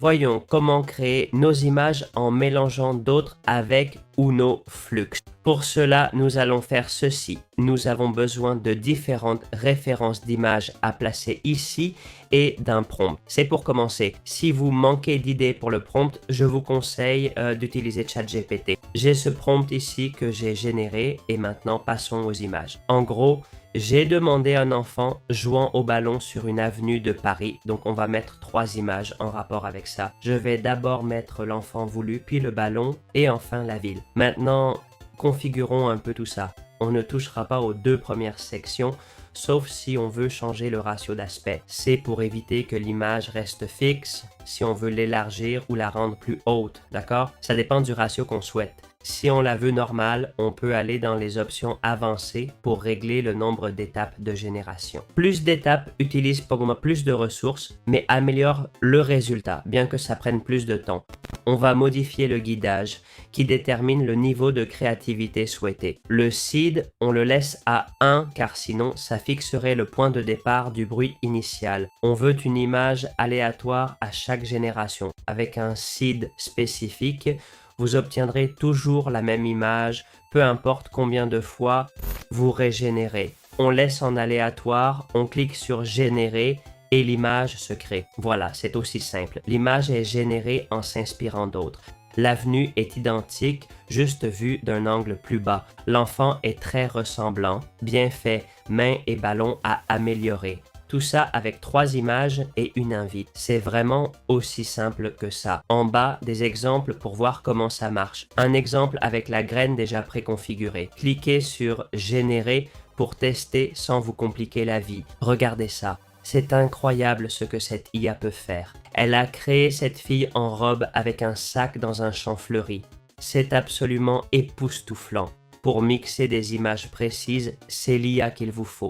Voyons comment créer nos images en mélangeant d'autres avec Uno Flux. Pour cela, nous allons faire ceci. Nous avons besoin de différentes références d'images à placer ici et d'un prompt. C'est pour commencer. Si vous manquez d'idées pour le prompt, je vous conseille d'utiliser ChatGPT. J'ai ce prompt ici que j'ai généré et maintenant passons aux images. En gros, j'ai demandé à un enfant jouant au ballon sur une avenue de Paris, donc on va mettre 3 images en rapport avec ça. Je vais d'abord mettre l'enfant voulu, puis le ballon et enfin la ville. Maintenant, configurons un peu tout ça. On ne touchera pas aux 2 premières sections, sauf si on veut changer le ratio d'aspect. C'est pour éviter que l'image reste fixe, si on veut l'élargir ou la rendre plus haute, d'accord? Ça dépend du ratio qu'on souhaite. Si on la veut normale, on peut aller dans les options avancées pour régler le nombre d'étapes de génération. Plus d'étapes utilise pour moi plus de ressources, mais améliore le résultat, bien que ça prenne plus de temps. On va modifier le guidage qui détermine le niveau de créativité souhaité. Le seed, on le laisse à 1 car sinon ça fixerait le point de départ du bruit initial. On veut une image aléatoire à chaque génération. Avec un seed spécifique, vous obtiendrez toujours la même image, peu importe combien de fois vous régénérez. On laisse en aléatoire, on clique sur générer et l'image se crée. Voilà, c'est aussi simple. L'image est générée en s'inspirant d'autres. L'avenue est identique, juste vue d'un angle plus bas. L'enfant est très ressemblant, bien fait, main et ballon à améliorer. Tout ça avec 3 images et une invite. C'est vraiment aussi simple que ça. En bas, des exemples pour voir comment ça marche. Un exemple avec la graine déjà préconfigurée. Cliquez sur Générer pour tester sans vous compliquer la vie. Regardez ça. C'est incroyable ce que cette IA peut faire. Elle a créé cette fille en robe avec un sac dans un champ fleuri. C'est absolument époustouflant. Pour mixer des images précises, c'est l'IA qu'il vous faut.